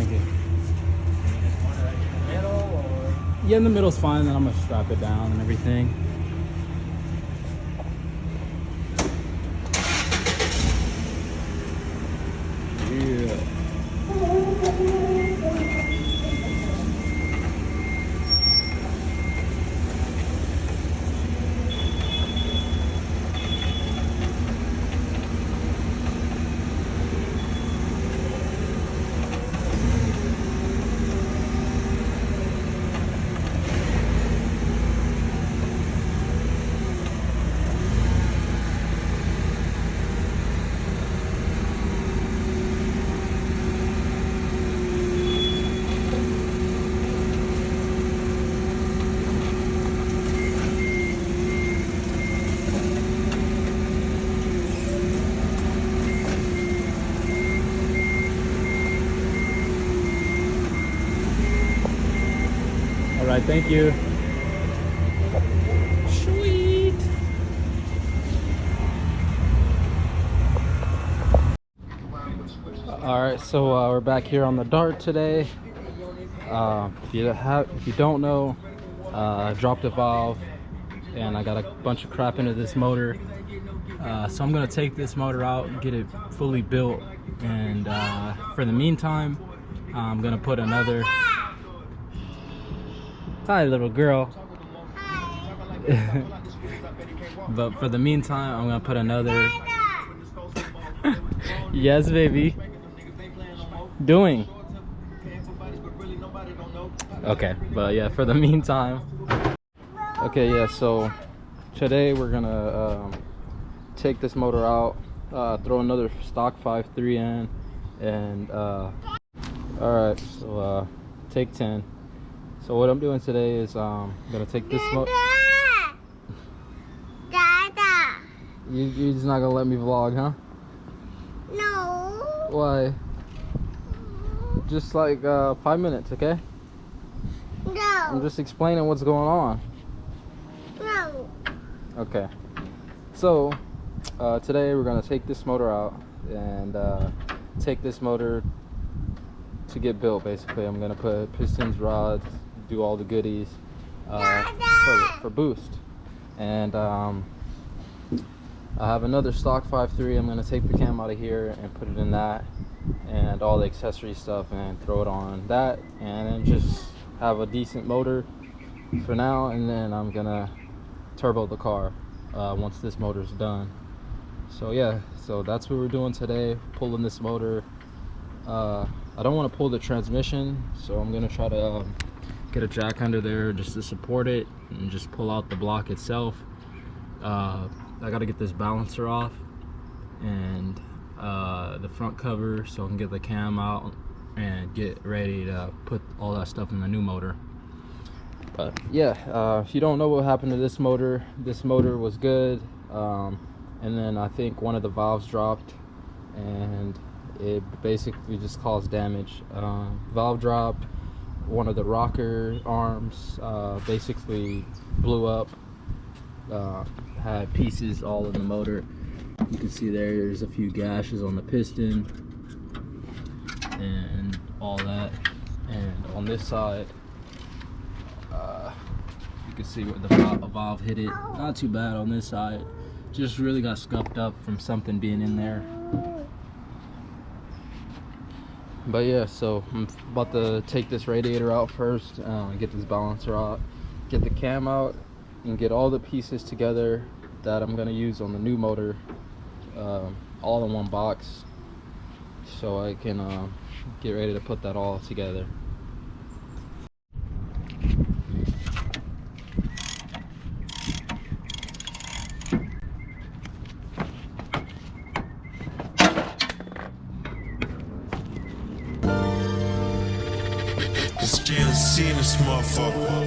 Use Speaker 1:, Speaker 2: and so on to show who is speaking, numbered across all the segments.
Speaker 1: thank you. Yeah, in the middle's fine, then I'm gonna strap it down and everything. Yeah. All right, thank you. Sweet. All right, so we're back here on the Dart today. If you don't know, I dropped a valve and I got a bunch of crap into this motor. So I'm gonna take this motor out and get it fully built. And for the meantime, I'm gonna put another. Hi, little girl. But for the meantime, I'm gonna put another. Yes, baby. Doing. Okay, but yeah, for the meantime. Okay, yeah. So today we're gonna take this motor out, throw another stock 5.3 in, and all right. So take 10. So what I'm doing today is I'm gonna take this motor.
Speaker 2: Dada.
Speaker 1: You're just not gonna let me vlog, huh?
Speaker 2: No.
Speaker 1: Why? Just like 5 minutes, okay?
Speaker 2: No.
Speaker 1: I'm just explaining what's going on.
Speaker 2: No.
Speaker 1: Okay. So today we're gonna take this motor out and take this motor to get built. Basically, I'm gonna put pistons, rods, do all the goodies for boost. And I have another stock 5.3. I'm gonna take the cam out of here and put it in that, and all the accessory stuff, and throw it on that, and then just have a decent motor for now. And then I'm gonna turbo the car once this motor's done. So yeah, so that's what we're doing today, pulling this motor. I don't want to pull the transmission, so I'm gonna try to get a jack under there just to support it and just pull out the block itself. I gotta get this balancer off and the front cover so I can get the cam out and get ready to put all that stuff in the new motor. But yeah, if you don't know what happened to this motor was good, and then I think one of the valves dropped and it basically just caused damage. Valve dropped, one of the rocker arms basically blew up, had pieces all in the motor. You can see there's a few gashes on the piston and all that. And on this side, you can see where the valve hit it. Not too bad on this side, just really got scuffed up from something being in there. But yeah, so I'm about to take this radiator out first, get this balancer out, get the cam out, and get all the pieces together that I'm gonna use on the new motor, all in one box, so I can get ready to put that all together.
Speaker 3: Still seeing this motherfucker.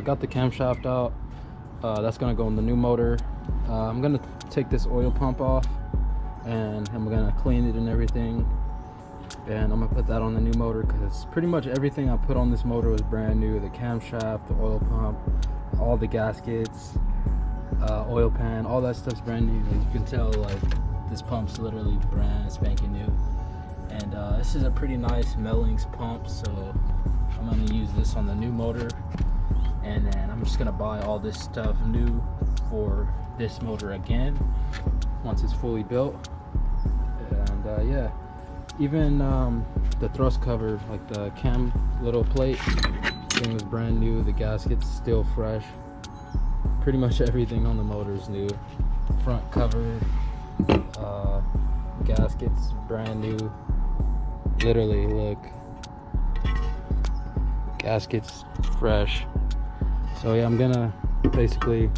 Speaker 1: got the camshaft out. That's gonna go in the new motor. I'm gonna take this oil pump off, and I'm gonna clean it and everything, and I'm gonna put that on the new motor, because pretty much everything I put on this motor was brand new. The camshaft, the oil pump, all the gaskets, oil pan, all that stuff's brand new. As you can tell, like, this pump's literally brand spanking new. And this is a pretty nice Mellings pump, so I'm gonna use this on the new motor, and then I'm just gonna buy all this stuff new for this motor again once it's fully built. And yeah, even the thrust cover, like the cam little plate thing, was brand new. The gasket's still fresh. Pretty much everything on the motor is new. Front cover, gaskets brand new. Literally, look, gaskets fresh. So yeah, I'm gonna basically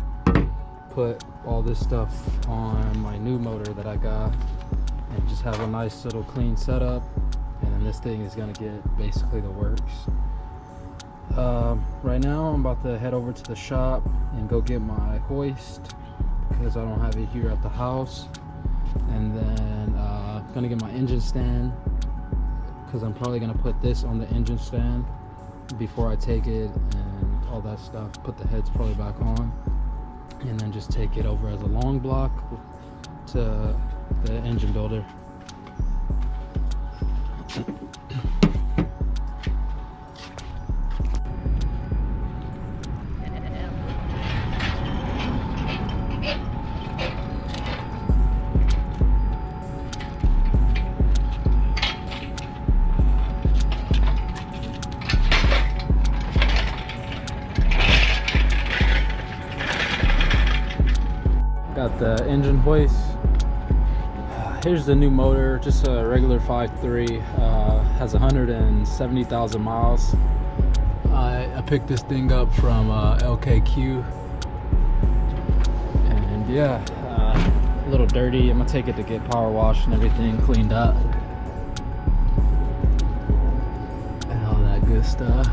Speaker 1: put all this stuff on my new motor that I got, and just have a nice little clean setup, and then this thing is gonna get basically the works. Right now I'm about to head over to the shop and go get my hoist, because I don't have it here at the house, and then gonna get my engine stand, because I'm probably gonna put this on the engine stand before I take it and all that stuff. Put the heads probably back on, and then just take it over as a long block to the engine builder. Got the engine hoist. Here's the new motor, just a regular 5.3, has 170,000 miles. I picked this thing up from LKQ, and yeah, a little dirty. I'm gonna take it to get power washed and everything cleaned up, and all that good stuff.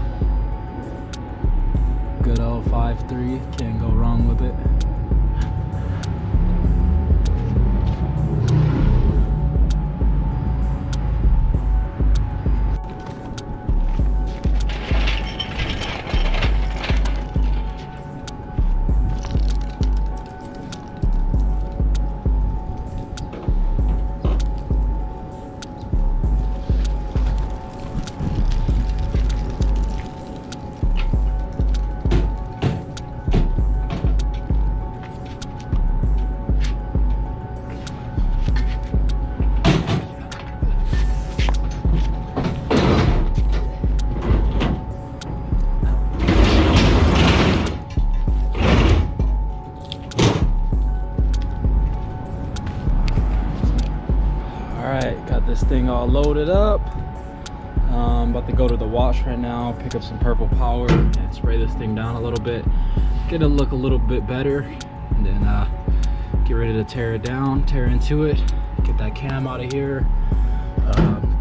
Speaker 1: Good old 5.3, can't go wrong with it. Alright, got this thing all loaded up. About to go to the wash right now, pick up some purple power and spray this thing down a little bit, get it look a little bit better, and then get ready to tear it down, tear into it, get that cam out of here,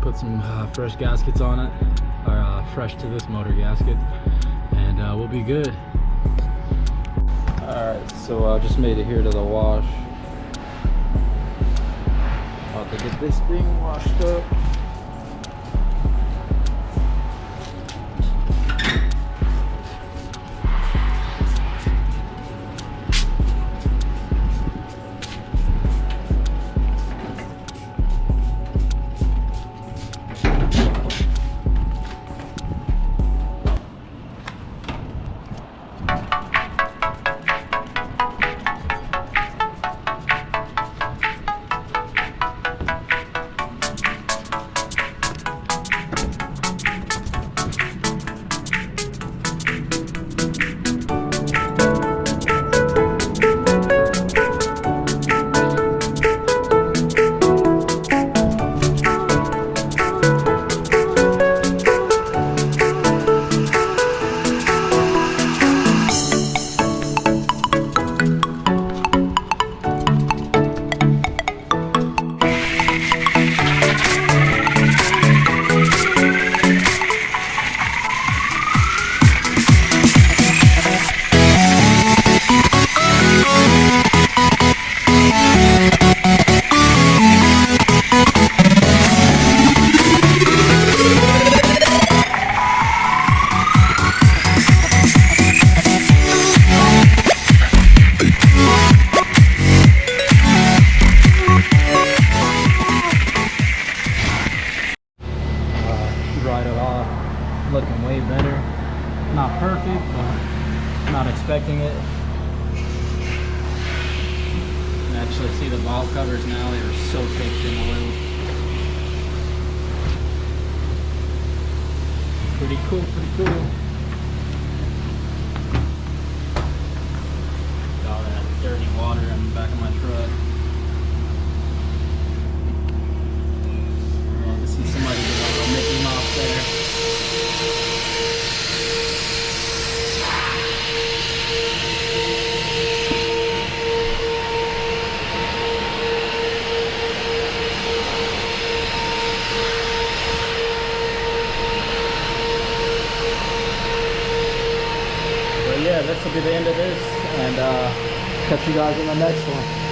Speaker 1: put some fresh gaskets on it, or fresh to this motor gasket, and we'll be good. Alright, so I just made it here to the wash. About to get this thing washed up. off, looking way better. Not perfect, but not expecting it. You can actually see the valve covers now, they are so caked in oil. Pretty cool, pretty cool. Got all that dirty water in the back of my truck. Love to see somebody do a little Mickey Mouse there. But yeah, this will be the end of this, and catch you guys in the next one.